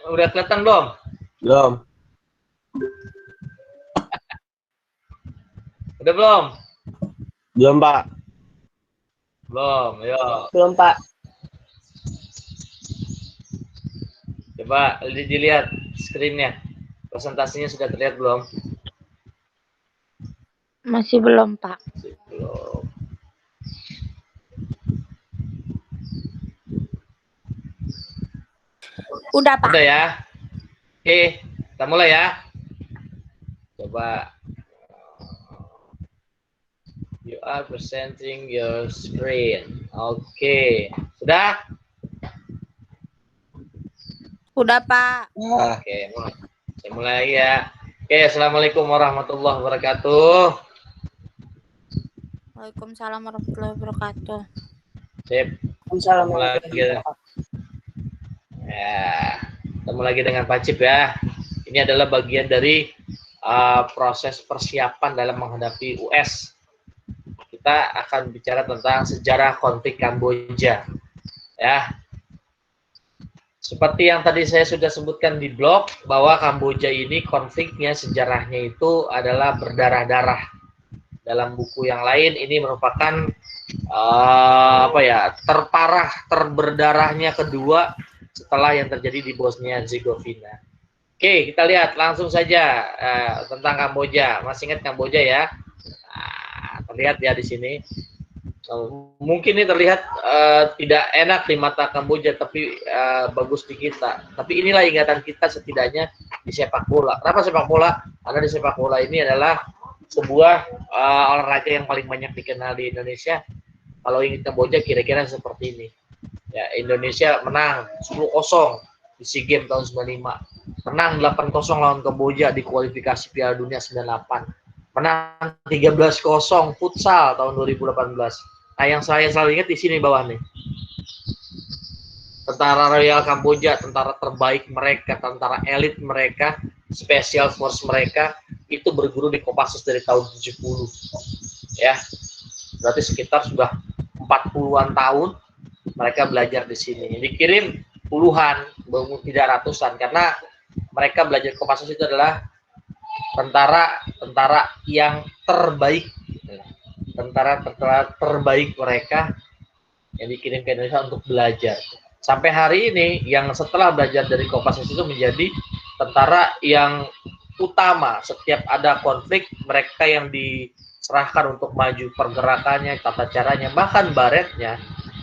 Udah kelihatan belum? Belum. Udah belum? Belum, Pak. Belum, yuk. Belum, Pak. Coba dilihat screen-nya. Presentasinya sudah terlihat belum? Masih belum, Pak. Masih belum. Udah, Pak. Udah ya? Oke, kita mulai ya. Coba. You are presenting your screen. Oke. Sudah? Udah, Pak. Oke, mulai. Saya mulai lagi ya. Oke, assalamualaikum warahmatullahi wabarakatuh. Waalaikumsalam warahmatullahi wabarakatuh. Sip. Assalamualaikum. Mulai lagi. Ya, ketemu lagi dengan Pak Cip ya. Ini adalah bagian dari proses persiapan dalam menghadapi US. Kita akan bicara tentang sejarah konflik Kamboja. Ya. Seperti yang tadi saya sudah sebutkan di blog, bahwa Kamboja ini konfliknya, sejarahnya itu adalah berdarah-darah. Dalam buku yang lain ini merupakan terparah, terberdarahnya kedua setelah yang terjadi di Bosnia Herzegovina. Oke, kita lihat langsung saja tentang Kamboja. Masih ingat Kamboja ya? Nah, terlihat ya di sini. Mungkin ini terlihat tidak enak di mata Kamboja, tapi bagus di kita. Tapi inilah ingatan kita setidaknya di sepak bola. Kenapa sepak bola? Karena di sepak bola ini adalah sebuah olahraga yang paling banyak dikenal di Indonesia. Kalau ingin Kamboja kira-kira seperti ini. Ya, Indonesia menang 10-0 di SEA Games tahun 95. Menang 8-0 lawan Kamboja di kualifikasi Piala Dunia 98. Menang 13-0 futsal tahun 2018. Nah, yang saya selalu ingat di sini bawah nih. Tentara Royal Kamboja, tentara terbaik mereka, tentara elit mereka, special force mereka itu berguru di Kopassus dari tahun 70. Ya. Berarti sekitar sudah 40-an tahun mereka belajar di sini. Dikirim puluhan, tidak ratusan, karena mereka belajar Kopassus itu adalah tentara yang terbaik, tentara terbaik mereka yang dikirim ke Indonesia untuk belajar. Sampai hari ini yang setelah belajar dari Kopassus itu menjadi tentara yang utama setiap ada konflik, mereka yang diserahkan untuk maju pergerakannya, tata caranya, bahkan baretnya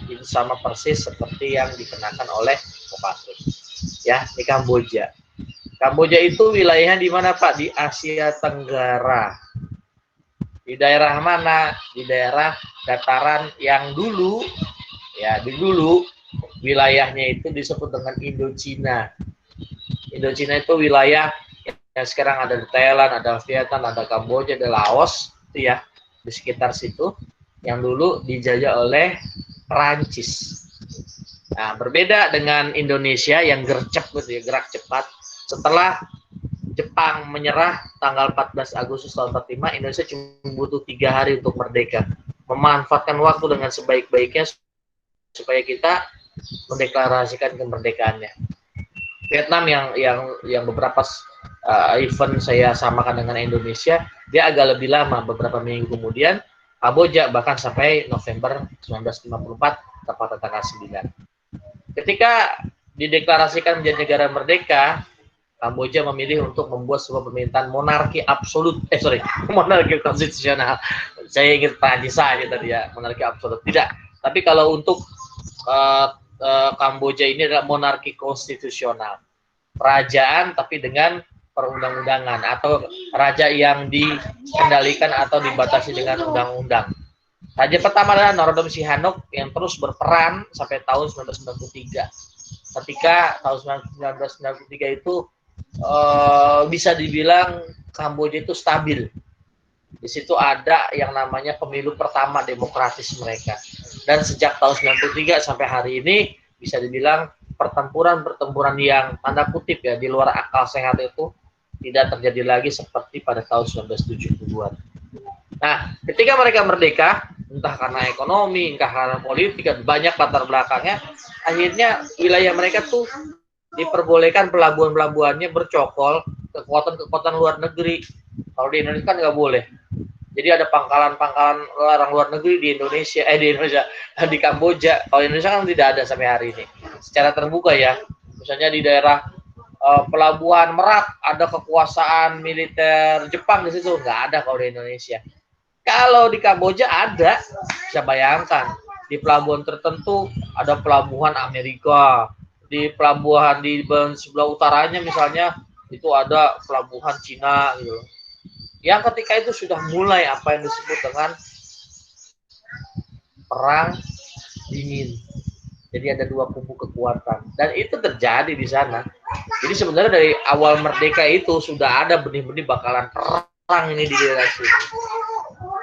itu sama persis seperti yang dikenakan oleh Kopassus. Ya, di Kamboja. Kamboja itu wilayahnya di mana, Pak? Di Asia Tenggara. Di daerah mana? Di daerah dataran yang dulu, ya, dulu wilayahnya itu disebut dengan Indochina. Indochina itu wilayah yang sekarang ada di Thailand, ada Vietnam, ada Kamboja, ada Laos, itu ya, di sekitar situ, yang dulu dijajah oleh Perancis. Nah, berbeda dengan Indonesia yang gercep gitu ya, gerak cepat. Setelah Jepang menyerah tanggal 14 Agustus tahun 45, Indonesia cuma butuh 3 hari untuk merdeka. Memanfaatkan waktu dengan sebaik-baiknya supaya kita mendeklarasikan kemerdekaannya. Vietnam yang beberapa event saya samakan dengan Indonesia, dia agak lebih lama, beberapa minggu kemudian. Kamboja bahkan sampai November 1954, tepat tanggal 9. Ketika dideklarasikan menjadi negara merdeka, Kamboja memilih untuk membuat sebuah pemerintahan monarki absolut, monarki konstitusional. Saya ingat Prancis saja tadi ya, monarki absolut. Tidak, tapi kalau untuk Kamboja ini adalah monarki konstitusional. Kerajaan tapi dengan perundang-undangan, atau raja yang dikendalikan atau dibatasi dengan undang-undang. Raja pertama adalah Norodom Sihanouk yang terus berperan sampai tahun 1993. Ketika tahun 1993 itu bisa dibilang Kamboja itu stabil. Di situ ada yang namanya pemilu pertama demokratis mereka. Dan sejak tahun 93 sampai hari ini bisa dibilang pertempuran yang tanda kutip ya, di luar akal sehat itu tidak terjadi lagi seperti pada tahun 1970-an. Nah, ketika mereka merdeka, entah karena ekonomi, entah karena politik, banyak latar belakangnya, akhirnya wilayah mereka tuh diperbolehkan pelabuhan-pelabuhannya bercokol kekuatan-kekuatan luar negeri. Kalau di Indonesia kan nggak boleh. Jadi ada pangkalan-pangkalan orang luar negeri di Indonesia, di Kamboja. Kalau Indonesia kan tidak ada sampai hari ini. Secara terbuka ya. Misalnya di daerah pelabuhan Merak ada kekuasaan militer Jepang di situ, nggak ada kalau di Indonesia. Kalau di Kamboja ada, bisa bayangkan di pelabuhan tertentu ada pelabuhan Amerika, di pelabuhan di sebelah utaranya misalnya itu ada pelabuhan Cina gitu. Yang ketika itu sudah mulai apa yang disebut dengan perang dingin. Jadi ada dua kubu kekuatan dan itu terjadi di sana. Jadi sebenarnya dari awal merdeka itu sudah ada benih-benih bakalan perang ini di daerah sini.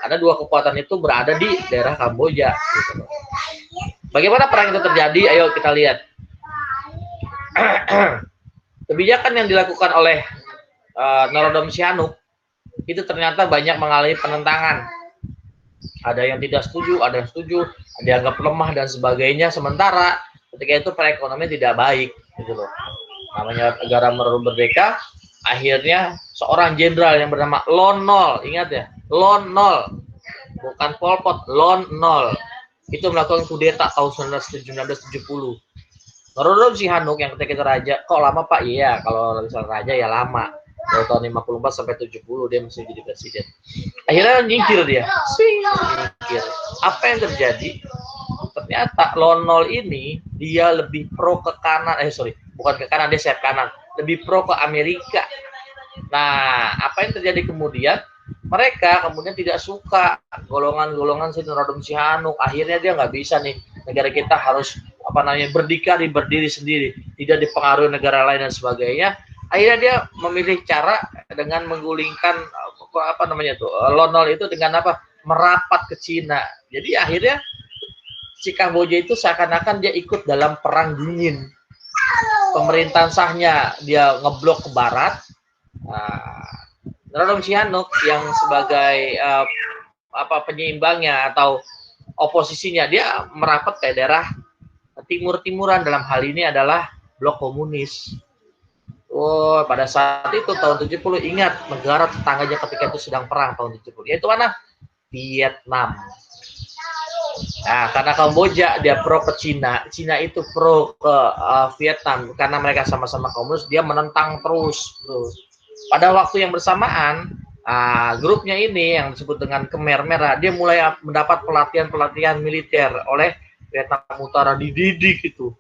Ada dua kekuatan itu berada di daerah Kamboja. Gitu. Bagaimana perang itu terjadi? Ayo kita lihat. Kebijakan yang dilakukan oleh Norodom Sihanouk itu ternyata banyak mengalami penentangan. Ada yang tidak setuju, ada yang setuju, ada yang dianggap lemah dan sebagainya. Sementara ketika itu perekonomian tidak baik, gitu loh. Namanya negara merdeka, akhirnya seorang jenderal yang bernama Lon Nol, ingat ya, Lon Nol, bukan Pol Pot, Lon Nol, itu melakukan kudeta tahun 1970. Norodom Sihanouk yang ketika itu raja, kok lama Pak? Iya, kalau misalnya raja ya lama. Dari tahun 54 sampai 70 dia masih jadi presiden. Akhirnya nyingkir dia. Nyingkir. Apa yang terjadi? Ternyata Lon Nol ini dia lebih pro ke kanan, bukan ke kanan, dia sayap kanan. Lebih pro ke Amerika. Nah, apa yang terjadi kemudian? Mereka kemudian tidak suka golongan-golongan si Norodom Sihanouk. Akhirnya dia nggak bisa nih, negara kita harus berdiri sendiri, tidak dipengaruhi negara lain dan sebagainya. Akhirnya dia memilih cara dengan menggulingkan Lon Nol itu dengan merapat ke Cina. Jadi akhirnya si Kamboja itu seakan-akan dia ikut dalam perang dingin. Pemerintahan sahnya dia ngeblok ke barat. Norodom Sihanouk yang sebagai penyeimbangnya atau oposisinya dia merapat ke daerah timur-timuran, dalam hal ini adalah blok komunis. Pada saat itu tahun 70, ingat negara tetangganya ketika itu sedang perang tahun 70. Yaitu mana? Vietnam. Nah, karena Kamboja dia pro ke Cina, Cina itu pro ke Vietnam karena mereka sama-sama komunis, dia menentang terus. Pada waktu yang bersamaan, grupnya ini yang disebut dengan Khmer Merah, dia mulai mendapat pelatihan-pelatihan militer oleh Vietnam Utara, dididik itu.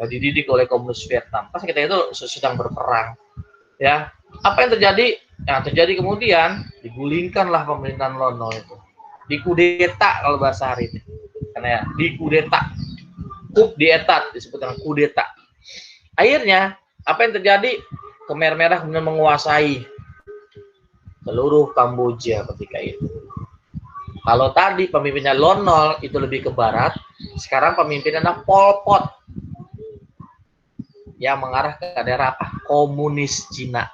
Ya, dididik oleh komunis Vietnam. Pas kita itu sedang berperang. Ya, apa yang terjadi? Yang terjadi kemudian digulingkanlah pemerintahan Lon Nol itu. Dikudeta kalau bahasa hari ini. Karena ya, dikudeta. Coup d'etat disebut dengan kudeta. Akhirnya apa yang terjadi? Khmer Merah kemudian menguasai seluruh Kamboja ketika itu. Kalau tadi pemimpinnya Lon Nol itu lebih ke barat, sekarang pemimpinnya Pol Pot yang mengarah ke daerah komunis Cina.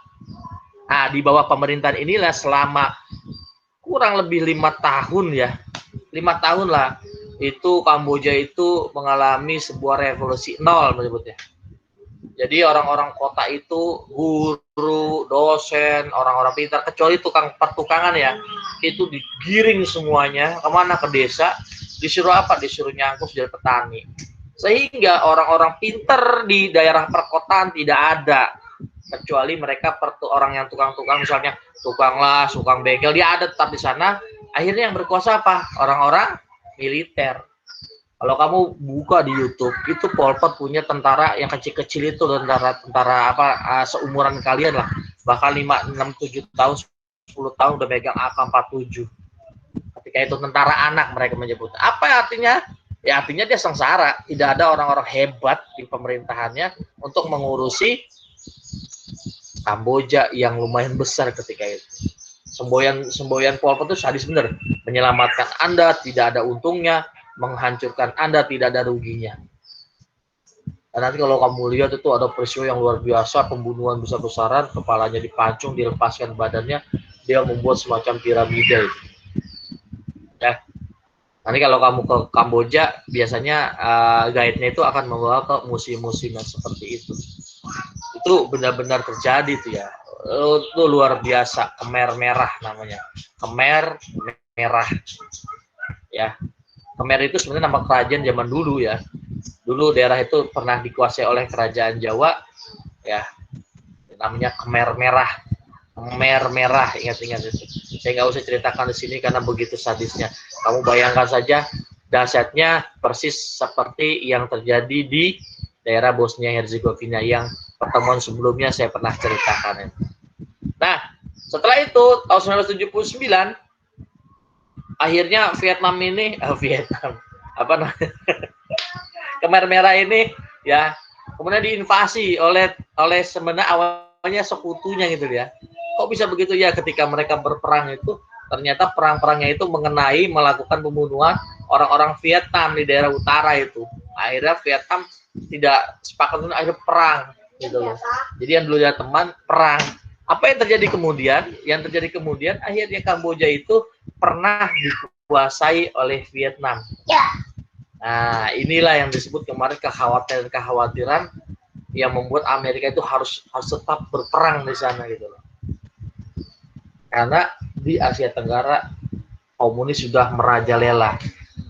Di bawah pemerintahan inilah selama kurang lebih 5 tahun ya, 5 tahun lah, itu Kamboja itu mengalami sebuah revolusi nol menyebutnya. Jadi orang-orang kota itu, guru, dosen, orang-orang pintar, kecuali tukang pertukangan ya, itu digiring semuanya kemana? Ke desa. Disuruh apa? Disuruh nyangkut jadi petani. Sehingga orang-orang pintar di daerah perkotaan tidak ada, kecuali mereka orang yang tukang-tukang, misalnya tukang las, tukang bengkel, dia ada tetap di sana. Akhirnya yang berkuasa apa? Orang-orang militer. Kalau kamu buka di YouTube, itu Pol Pot punya tentara yang kecil-kecil itu, tentara seumuran kalian lah, bahkan 5, 6, 7 tahun, 10 tahun udah megang AK-47. Ketika itu tentara anak mereka menyebut. Apa artinya? Ya artinya dia sengsara, tidak ada orang-orang hebat di pemerintahannya untuk mengurusi Kamboja yang lumayan besar ketika itu. Semboyan Pol Pot itu sadis benar, menyelamatkan Anda tidak ada untungnya, menghancurkan Anda tidak ada ruginya. Dan nanti kalau kamu lihat itu ada peristiwa yang luar biasa, pembunuhan besar-besaran, kepalanya dipancung, dilepaskan badannya, dia membuat semacam piramida itu. Ya. Nanti kalau kamu ke Kamboja, biasanya guide-nya itu akan membawa ke museum-museum yang seperti itu. itu benar-benar terjadi tuh ya. Itu luar biasa. Khmer Merah namanya. Khmer Merah ya. Khmer itu sebenarnya nama kerajaan zaman dulu ya. Dulu daerah itu pernah dikuasai oleh kerajaan Jawa ya. Namanya Khmer Merah. Khmer Merah, ingat-ingat itu. Saya nggak usah ceritakan di sini karena begitu sadisnya. Kamu bayangkan saja dahsyatnya persis seperti yang terjadi di daerah Bosnia Herzegovina yang pertemuan sebelumnya saya pernah ceritakan. Nah, setelah itu tahun 1979 akhirnya Vietnam ini Khmer Merah ini ya kemudian diinvasi oleh sebenarnya awalnya sekutunya gitu ya. Kok bisa begitu ya, ketika mereka berperang itu ternyata perang-perangnya itu mengenai melakukan pembunuhan orang-orang Vietnam di daerah utara itu. Akhirnya Vietnam tidak sepakat untuk akhirnya perang gitu loh. Jadi yang dulunya teman perang. Apa yang terjadi kemudian? Yang terjadi kemudian akhirnya Kamboja itu pernah dikuasai oleh Vietnam. Nah, inilah yang disebut kemarin kekhawatiran yang membuat Amerika itu harus tetap berperang di sana gitu loh. Karena di Asia Tenggara komunis sudah merajalela.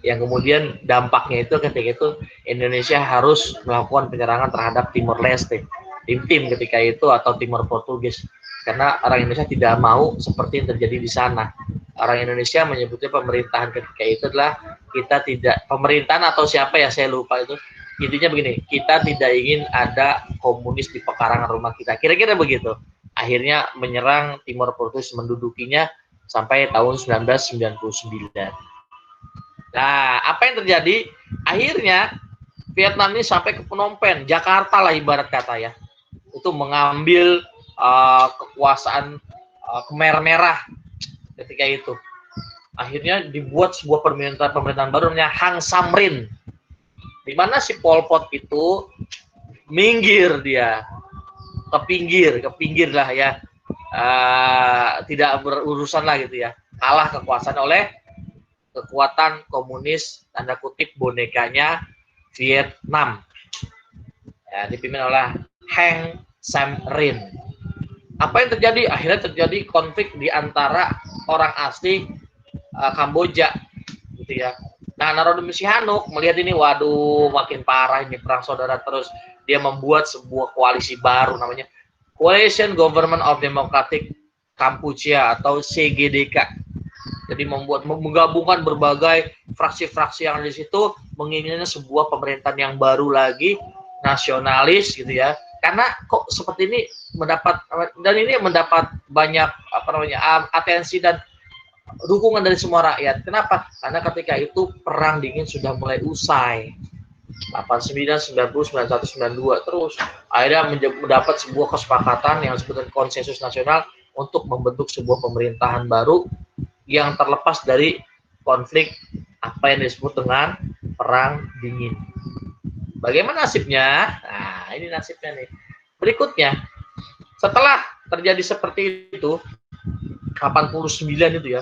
Yang kemudian dampaknya itu ketika itu Indonesia harus melakukan penyerangan terhadap Timor Leste, Tim ketika itu atau Timor Portugis, karena orang Indonesia tidak mau seperti yang terjadi di sana. Orang Indonesia menyebutnya pemerintahan ketika itu adalah kita tidak pemerintahan atau siapa ya saya lupa itu, intinya begini, kita tidak ingin ada komunis di pekarangan rumah kita, kira-kira begitu. Akhirnya menyerang Timor Portugis, mendudukinya sampai tahun 1999. Nah, apa yang terjadi? Akhirnya Vietnam ini sampai ke Phnom Penh, Jakarta lah ibarat kata ya. Itu mengambil kekuasaan Khmer Merah ketika itu. Akhirnya dibuat sebuah pemerintahan baru namanya Hang Samrin. Di mana si Pol Pot itu minggir dia. Ke pinggir lah ya. Tidak berurusan lah gitu ya. Kalah kekuasaan oleh kekuatan komunis tanda kutip bonekanya Vietnam ya, dipimpin oleh Hang Samrin. Apa yang terjadi? Akhirnya terjadi konflik di antara orang asli Kamboja gitu ya. Nah, Norodom Sihanouk melihat ini, waduh makin parah ini perang saudara terus, dia membuat sebuah koalisi baru namanya Coalition Government of Democratic Kampuchea atau CGDK. Jadi menggabungkan berbagai fraksi-fraksi yang ada di situ, menginginkan sebuah pemerintahan yang baru lagi, nasionalis gitu ya. Karena kok seperti ini mendapat banyak atensi dan dukungan dari semua rakyat. Kenapa? Karena ketika itu perang dingin sudah mulai usai. 89, 90, 91, 92 terus akhirnya mendapat sebuah kesepakatan yang disebut konsensus nasional untuk membentuk sebuah pemerintahan baru yang terlepas dari konflik apa yang disebut dengan perang dingin. Bagaimana nasibnya? Nah, ini nasibnya nih. Berikutnya, setelah terjadi seperti itu, 89 itu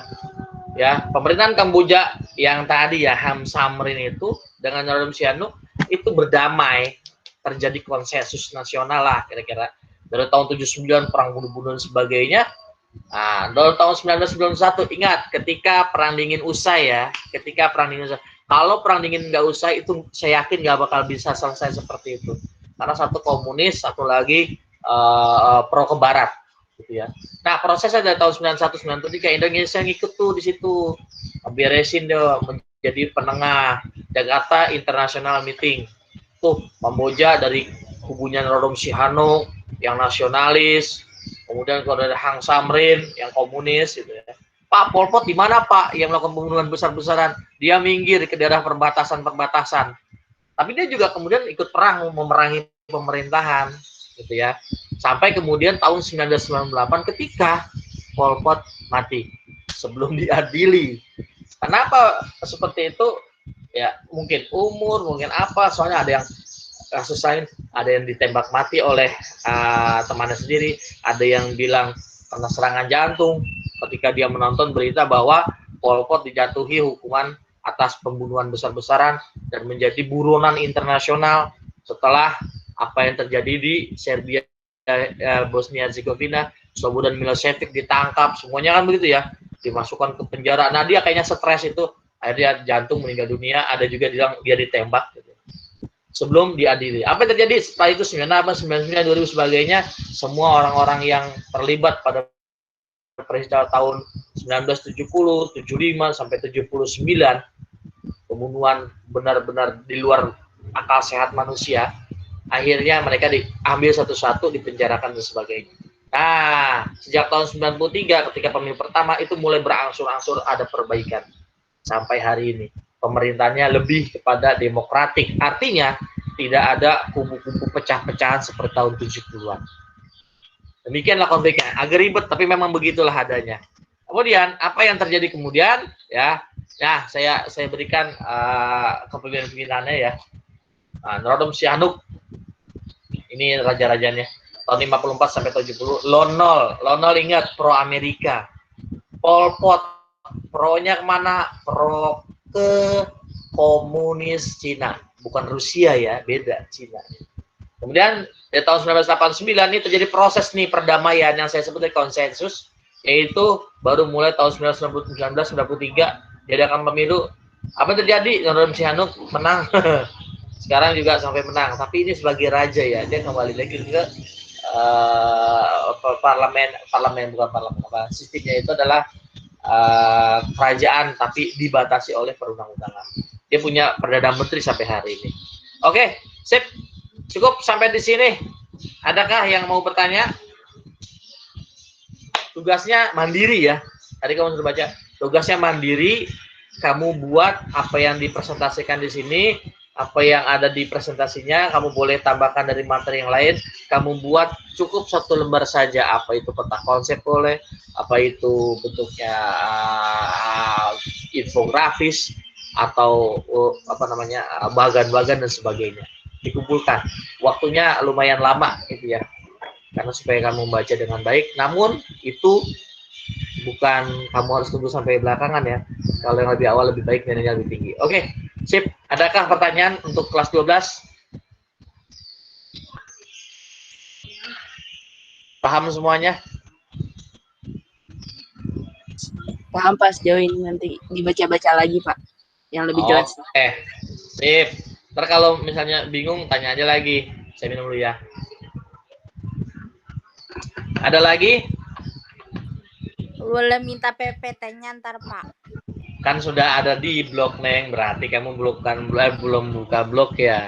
ya pemerintahan Kamboja yang tadi ya Hang Samrin itu dengan Norodom Sihanouk itu berdamai, terjadi konsensus nasional lah kira-kira. Dari tahun 79 perang bunuh-bunuh dan sebagainya. Nah, dari tahun 1991 ingat ketika perang dingin usai ya, kalau perang dingin nggak usai itu saya yakin nggak bakal bisa selesai seperti itu, karena satu komunis, satu lagi pro ke barat gitu ya. Nah, prosesnya dari tahun 91 93 Indonesia ngikut tuh di situ, beresin deh menjadi penengah Jakarta International Meeting tuh, Kamboja dari kubunya Norodom Sihanouk yang nasionalis, kemudian kalau ada Hang Samrin yang komunis gitu ya. Pak Pol Pot di mana Pak yang melakukan pembunuhan besar-besaran? Dia minggir ke daerah perbatasan. Tapi dia juga kemudian ikut perang memerangi pemerintahan gitu ya. Sampai kemudian tahun 1998 ketika Pol Pot mati sebelum diadili. Kenapa seperti itu? Ya mungkin umur, mungkin apa, soalnya ada yang kasus lain, ada yang ditembak mati oleh temannya sendiri, ada yang bilang karena serangan jantung ketika dia menonton berita bahwa Pol Pot dijatuhi hukuman atas pembunuhan besar-besaran dan menjadi buronan internasional setelah apa yang terjadi di Serbia Bosnia Herzegovina, Slobodan Milosevic ditangkap, semuanya kan begitu ya, dimasukkan ke penjara. Nah dia kayaknya stres itu, akhirnya jantung meninggal dunia. Ada juga bilang dia ditembak gitu, sebelum diadili. Apa yang terjadi setelah itu 98, 99, 2000 sebagainya, semua orang-orang yang terlibat pada peristiwa tahun 1970, 75 sampai 79, pembunuhan benar-benar di luar akal sehat manusia, akhirnya mereka diambil satu-satu, dipenjarakan dan sebagainya. Nah, sejak tahun 93 ketika pemilu pertama itu mulai berangsur-angsur ada perbaikan. Sampai hari ini pemerintahnya lebih kepada demokratik. Artinya tidak ada kubu-kubu pecah-pecahan seperti tahun 70-an. Demikianlah konfliknya. Agak ribet tapi memang begitulah adanya. Kemudian apa yang terjadi kemudian ya? Nah, saya berikan kepemimpinan-pimpinannya ya. Norodom Sihanouk ini raja-rajanya tahun 54 sampai 70. Lonol ingat pro Amerika. Pol Pot pro-nya kemana? Pro ke komunis Cina, bukan Rusia ya, beda Cina. Kemudian di tahun 1989 ini terjadi proses nih perdamaian yang saya sebut konsensus, yaitu baru mulai tahun 1993 diadakan pemilu. Apa yang terjadi? Norodom Sihanouk menang. Sekarang juga sampai menang, tapi ini sebagai raja ya, dia kembali lagi ke parlemen. Sistemnya itu adalah kerajaan tapi dibatasi oleh perundang-undangan. Dia punya perdana menteri sampai hari ini. Oke, sip. Cukup sampai di sini. Adakah yang mau bertanya? Tugasnya mandiri ya. Tadi kamu sudah baca. Tugasnya mandiri. Kamu buat apa yang dipresentasikan di sini, apa yang ada di presentasinya, kamu boleh tambahkan dari materi yang lain. Kamu buat cukup 1 lembar saja, apa itu peta konsep boleh, apa itu bentuknya infografis atau bagan-bagan dan sebagainya. Dikumpulkan. Waktunya lumayan lama gitu ya, karena supaya kamu membaca dengan baik. Namun itu bukan kamu harus tunggu sampai belakangan ya. Kalau yang lebih awal lebih baik, nilainya lebih tinggi. Oke, sip. Adakah pertanyaan untuk kelas 12? Paham semuanya? Paham Pak, sejauh ini nanti dibaca-baca lagi Pak, yang lebih jelas. Sip. Ntar kalau misalnya bingung tanya aja lagi. Saya minum dulu ya. Ada lagi? Boleh minta PPT-nya ntar Pak. Kan sudah ada di blog Neng, berarti kamu belum buka blog ya?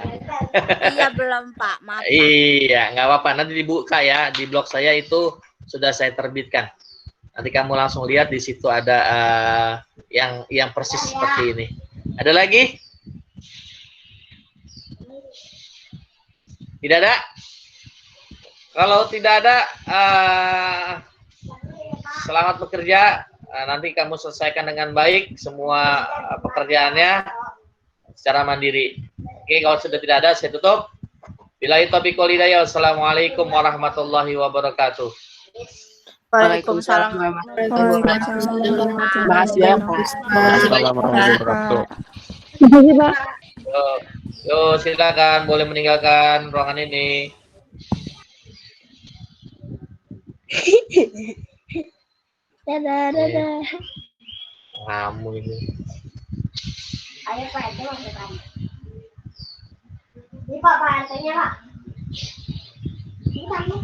Iya belum Pak, maaf Pak. Iya, nggak apa-apa, nanti dibuka ya, di blog saya itu sudah saya terbitkan. Nanti kamu langsung lihat di situ ada yang persis seperti ini. Ada lagi? Tidak ada? Kalau tidak ada, selamat bekerja. Nanti kamu selesaikan dengan baik semua pekerjaannya secara mandiri. Oke, kalau sudah tidak ada, saya tutup. Billahi taufiq wal hidayah. Wassalamualaikum warahmatullahi wabarakatuh. Waalaikumsalam. Terima kasih ya Pak. Yo, silakan boleh meninggalkan ruangan ini. Dadah. Kamu ini. Ayo Pak, itu masuk kan. Ini Pak, Pak, Pak. Ini kamu.